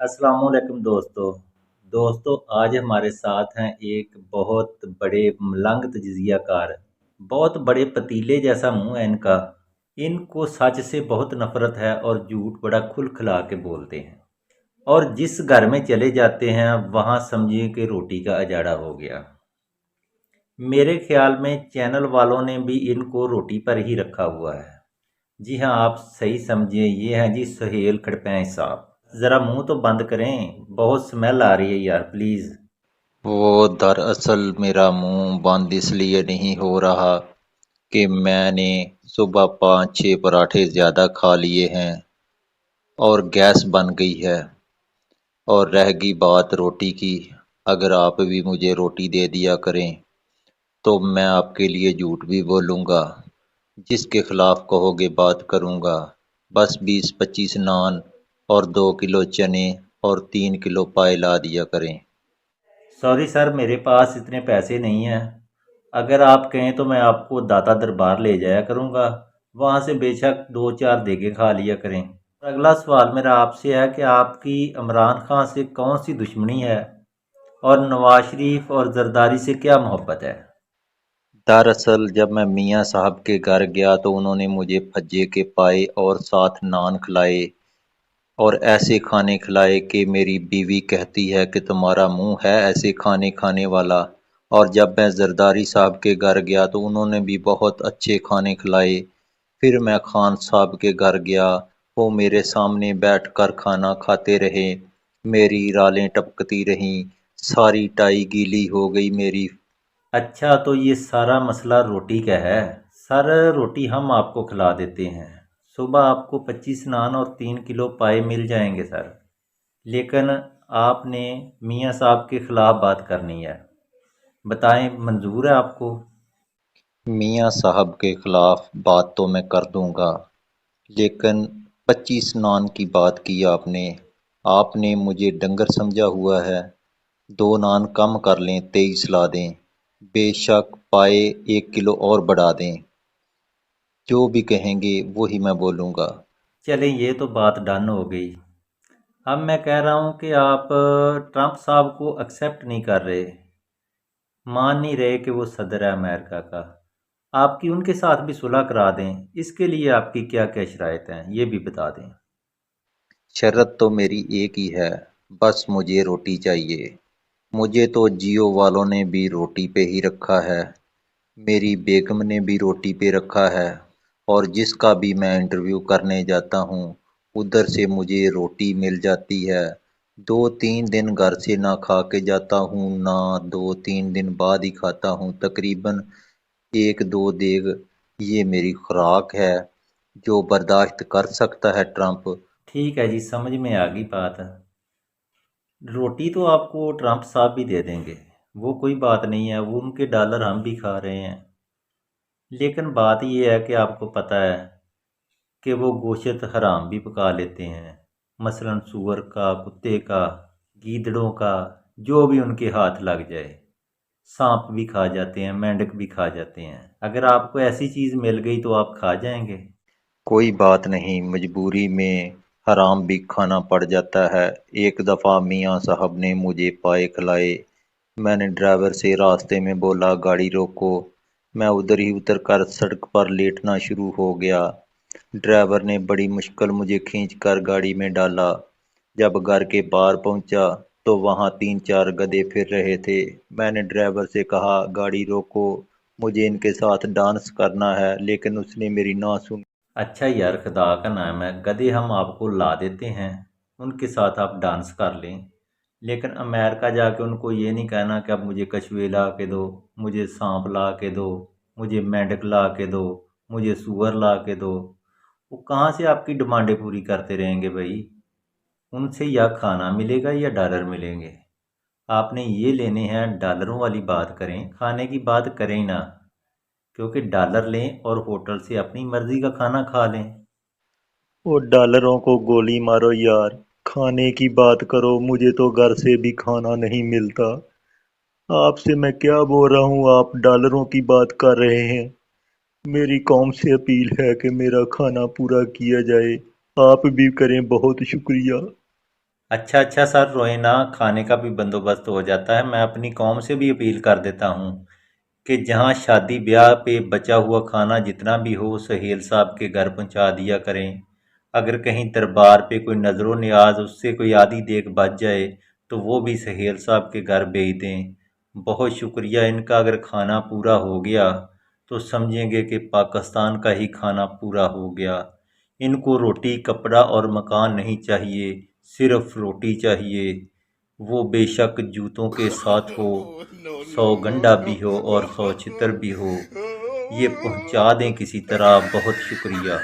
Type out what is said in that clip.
अस्सलाम वालेकुम दोस्तों आज हमारे साथ हैं एक बहुत बड़े मलंग तजिज़ियाकार। बहुत बड़े पतीले जैसा मुंह है इनका। इनको सच से बहुत नफरत है और झूठ बड़ा खुल खिला के बोलते हैं। और जिस घर में चले जाते हैं वहाँ समझिए कि रोटी का अजाड़ा हो गया। मेरे ख्याल में चैनल वालों ने भी इनको रोटी पर ही रखा हुआ है। जी हाँ, आप सही समझिए, ये हैं जी सुहेल खड़पैंच साहब। ज़रा मुंह तो बंद करें, बहुत स्मेल आ रही है यार, प्लीज़। वो दरअसल मेरा मुंह बंद इसलिए नहीं हो रहा कि मैंने सुबह 5-6 पराठे ज़्यादा खा लिए हैं और गैस बन गई है। और रह गई बात रोटी की, अगर आप भी मुझे रोटी दे दिया करें तो मैं आपके लिए झूठ भी बोलूँगा। जिसके खिलाफ कहोगे बात करूँगा। बस 20-25 नान और 2 किलो चने और 3 किलो पाए ला दिया करें। सॉरी सर, मेरे पास इतने पैसे नहीं हैं। अगर आप कहें तो मैं आपको दाता दरबार ले जाया करूँगा, वहाँ से बेशक दो चार देगे खा लिया करें। और अगला सवाल मेरा आपसे है कि आपकी इमरान खान से कौन सी दुश्मनी है और नवाज शरीफ और जरदारी से क्या मोहब्बत है? दरअसल जब मैं मियाँ साहब के घर गया तो उन्होंने मुझे भज्जे के पाए और साथ नान खिलाए और ऐसे खाने खिलाए कि मेरी बीवी कहती है कि तुम्हारा मुंह है ऐसे खाने खाने वाला। और जब मैं जरदारी साहब के घर गया तो उन्होंने भी बहुत अच्छे खाने खिलाए। फिर मैं खान साहब के घर गया, वो मेरे सामने बैठकर खाना खाते रहे, मेरी रालें टपकती रहीं, सारी टाई गीली हो गई मेरी। अच्छा, तो ये सारा मसला रोटी का है। सर, रोटी हम आपको खिला देते हैं। सुबह आपको 25 नान और 3 किलो पाए मिल जाएंगे सर। लेकिन आपने मियाँ साहब के खिलाफ बात करनी है। बताएं, मंजूर है आपको? मियाँ साहब के खिलाफ बात तो मैं कर दूंगा, लेकिन 25 नान की बात की आपने। आपने मुझे डंगर समझा हुआ है। 2 नान कम कर लें, 23 ला दें। बेशक पाए 1 किलो और बढ़ा दें। जो भी कहेंगे वही मैं बोलूँगा। चलें, ये तो बात डन हो गई। अब मैं कह रहा हूँ कि आप ट्रंप साहब को एक्सेप्ट नहीं कर रहे, मान नहीं रहे कि वो सदर है अमेरिका का। आपकी उनके साथ भी सुलह करा दें, इसके लिए आपकी क्या क्या शराइत हैं ये भी बता दें। शर्त तो मेरी एक ही है, बस मुझे रोटी चाहिए। मुझे तो जियो वालों ने भी रोटी पे ही रखा है, मेरी बेगम ने भी रोटी पे रखा है, और जिसका भी मैं इंटरव्यू करने जाता हूँ उधर से मुझे रोटी मिल जाती है। 2-3 दिन घर से ना खा के जाता हूँ, ना 2-3 दिन बाद ही खाता हूँ। तकरीबन 1-2 देग ये मेरी खुराक है, जो बर्दाश्त कर सकता है ट्रंप। ठीक है जी, समझ में आ गई बात। रोटी तो आपको ट्रंप साहब भी दे देंगे, वो कोई बात नहीं है, वो उनके डॉलर हम भी खा रहे हैं। लेकिन बात ये है कि आपको पता है कि वो गोश्त हराम भी पका लेते हैं। मसलन सूअर का, कुत्ते का, गीदड़ों का, जो भी उनके हाथ लग जाए। सांप भी खा जाते हैं, मेंढक भी खा जाते हैं। अगर आपको ऐसी चीज़ मिल गई तो आप खा जाएंगे। कोई बात नहीं, मजबूरी में हराम भी खाना पड़ जाता है। एक दफ़ा मियाँ साहब ने मुझे पाए खिलाए। मैंने ड्राइवर से रास्ते में बोला गाड़ी रोको। मैं उधर ही उतर कर सड़क पर लेटना शुरू हो गया। ड्राइवर ने बड़ी मुश्किल मुझे खींच कर गाड़ी में डाला। जब घर के बाहर पहुंचा तो वहां 3-4 गधे फिर रहे थे। मैंने ड्राइवर से कहा गाड़ी रोको, मुझे इनके साथ डांस करना है, लेकिन उसने मेरी ना सुनी। अच्छा यार, खुदा का नाम है, गधे हम आपको ला देते हैं, उनके साथ आप डांस कर लें। लेकिन अमेरिका जाके उनको ये नहीं कहना कि अब मुझे कछुए ला के दो, मुझे सांप ला के दो, मुझे मेंढक ला के दो, मुझे सूअर ला के दो। वो कहाँ से आपकी डिमांडें पूरी करते रहेंगे भाई? उनसे या खाना मिलेगा या डॉलर मिलेंगे। आपने ये लेने हैं, डॉलरों वाली बात करें, खाने की बात करें ही ना। क्योंकि डॉलर लें और होटल से अपनी मर्जी का खाना खा लें। वो डॉलरों को गोली मारो यार, खाने की बात करो, मुझे तो घर से भी खाना नहीं मिलता। आपसे मैं क्या बोल रहा हूँ, आप डॉलरों की बात कर रहे हैं। मेरी कौम से अपील है कि मेरा खाना पूरा किया जाए। आप भी करें, बहुत शुक्रिया। अच्छा अच्छा सर, रोए ना, खाने का भी बंदोबस्त हो जाता है। मैं अपनी कौम से भी अपील कर देता हूँ कि जहाँ शादी ब्याह पे बचा हुआ खाना जितना भी हो सहेल साहब के घर पहुँचा दिया करें। अगर कहीं दरबार पे कोई नजरो नियाज उससे कोई आधी देख बच जाए तो वो भी सहेल साहब के घर भेज दें। बहुत शुक्रिया, इनका अगर खाना पूरा हो गया तो समझेंगे कि पाकिस्तान का ही खाना पूरा हो गया। इनको रोटी कपड़ा और मकान नहीं चाहिए, सिर्फ रोटी चाहिए। वो बेशक जूतों के साथ हो, No, 100 no, गंडा no. भी हो और 100 छितर भी हो, ये पहुंचा दें किसी तरह। बहुत शुक्रिया।